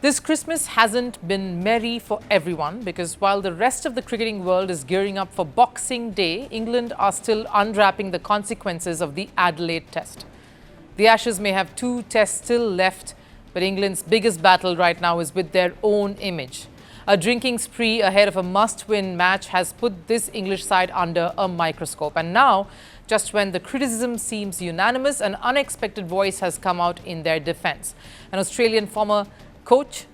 This Christmas hasn't been merry for everyone because while the rest of the cricketing world is gearing up for Boxing Day, England are still unwrapping the consequences of the Adelaide Test. The Ashes may have 2 tests still left, but England's biggest battle right now is with their own image. A drinking spree ahead of a must-win match has put this English side under a microscope. And now, just when the criticism seems unanimous, an unexpected voice has come out in their defence. An Australian former coach,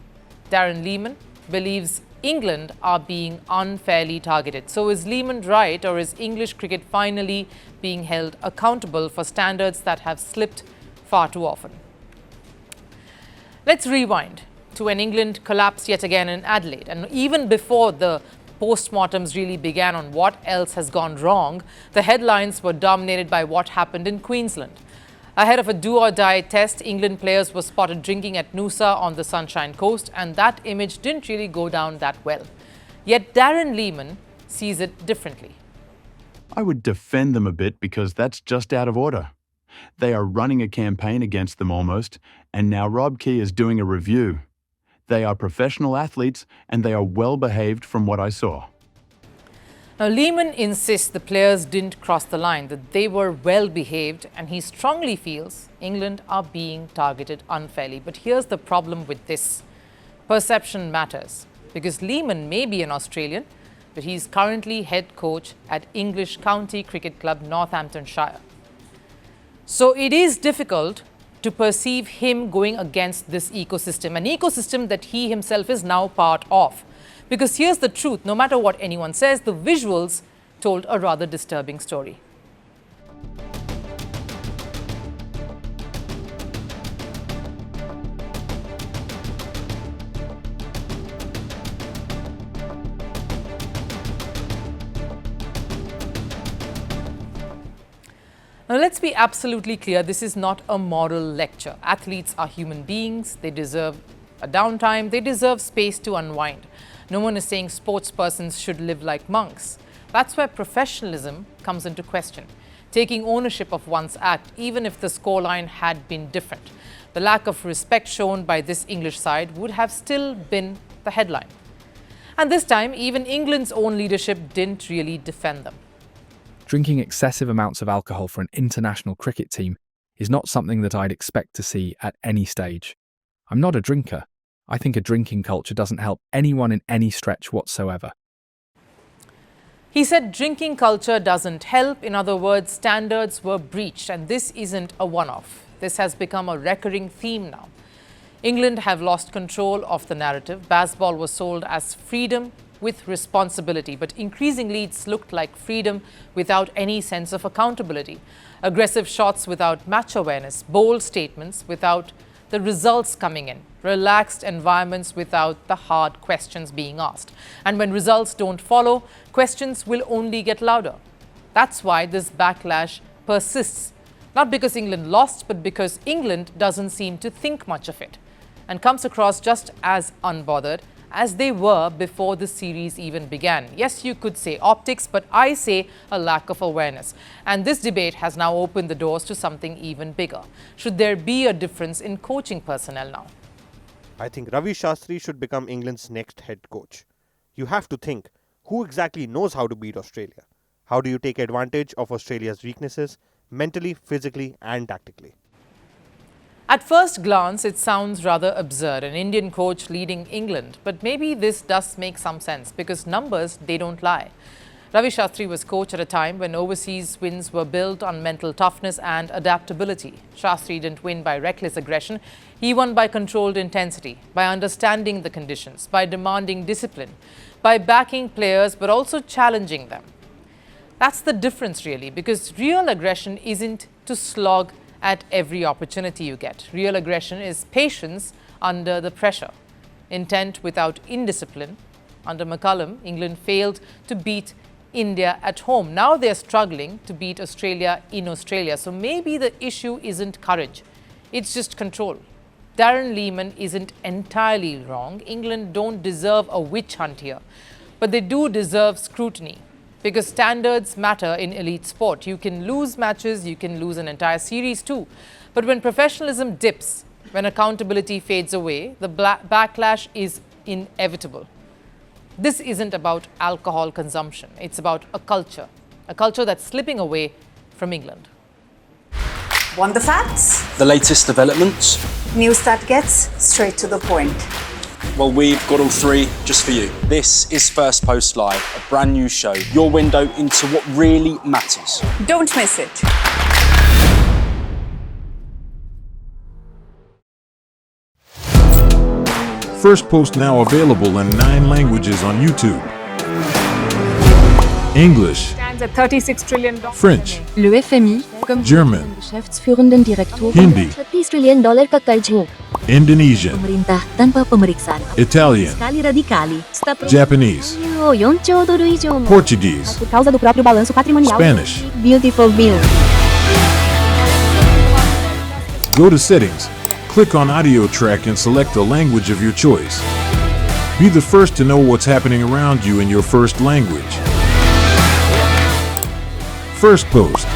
Darren Lehmann, believes England are being unfairly targeted. So is Lehmann right, or is English cricket finally being held accountable for standards that have slipped far too often? Let's rewind to when England collapsed yet again in Adelaide. And even before the postmortems really began on what else has gone wrong, the headlines were dominated by what happened in Queensland. Ahead of a do-or-die test, England players were spotted drinking at Noosa on the Sunshine Coast, and that image didn't really go down that well. Yet Darren Lehmann sees it differently. I would defend them a bit because that's just out of order. They are running a campaign against them almost, and now Rob Key is doing a review. They are professional athletes and they are well behaved from what I saw. Now, Lehmann insists the players didn't cross the line, that they were well behaved, and he strongly feels England are being targeted unfairly. But here's the problem with this. Perception matters, because Lehmann may be an Australian, but he's currently head coach at English County Cricket Club Northamptonshire. So it is difficult to perceive him going against this ecosystem, an ecosystem that he himself is now part of. Because here's the truth, no matter what anyone says, the visuals told a rather disturbing story. Now, let's be absolutely clear, this is not a moral lecture. Athletes are human beings, they deserve a downtime, they deserve space to unwind. No one is saying sports persons should live like monks. That's where professionalism comes into question. Taking ownership of one's act, even if the scoreline had been different. The lack of respect shown by this English side would have still been the headline. And this time, even England's own leadership didn't really defend them. Drinking excessive amounts of alcohol for an international cricket team is not something that I'd expect to see at any stage. I'm not a drinker. I think a drinking culture doesn't help anyone in any stretch whatsoever. He said drinking culture doesn't help. In other words, standards were breached, and this isn't a one-off. This has become a recurring theme now. England have lost control of the narrative. Bazball was sold as freedom with responsibility, but increasingly it's looked like freedom without any sense of accountability. Aggressive shots without match awareness, bold statements without the results coming in, relaxed environments without the hard questions being asked. And when results don't follow, questions will only get louder. That's why this backlash persists. Not because England lost, but because England doesn't seem to think much of it and comes across just as unbothered as they were before the series even began. Yes, you could say optics, but I say a lack of awareness. And this debate has now opened the doors to something even bigger. Should there be a difference in coaching personnel now? I think Ravi Shastri should become England's next head coach. You have to think, who exactly knows how to beat Australia? How do you take advantage of Australia's weaknesses, mentally, physically and tactically? At first glance, it sounds rather absurd, an Indian coach leading England. But maybe this does make some sense, because numbers, they don't lie. Ravi Shastri was coach at a time when overseas wins were built on mental toughness and adaptability. Shastri didn't win by reckless aggression. He won by controlled intensity, by understanding the conditions, by demanding discipline, by backing players but also challenging them. That's the difference really, because real aggression isn't to slog at every opportunity you get. Real aggression is patience under the pressure, intent without indiscipline. Under McCullum, England failed to beat India at home. Now they're struggling to beat Australia in Australia. So maybe the issue isn't courage, it's just control. Darren Lehmann isn't entirely wrong. England don't deserve a witch hunt here, but they do deserve scrutiny. Because standards matter in elite sport. You can lose matches, you can lose an entire series too. But when professionalism dips, When accountability fades away, the backlash is inevitable. This isn't about alcohol consumption. It's about a culture that's slipping away from England. Want the facts? The latest developments? News that gets straight to the point. Well, we've got all three just for you. This is Firstpost Live, a brand new show, your window into what really matters. Don't miss it. Firstpost now available in 9 languages on YouTube. English, Stands at $36 trillion. French, Le FMI, comme German, Geschäftsführenden Direktor, Hindi, $30 trillion ka karjo. Indonesian, Pemerintah tanpa pemeriksaan. Italian, Sekali radikali. Japanese, $4 trilhão. Portuguese, Por causa do próprio balanço patrimonial. Spanish. Beautiful bill. Go to Settings, click on Audio Track and select the language of your choice. Be the first to know what's happening around you in your first language. Firstpost.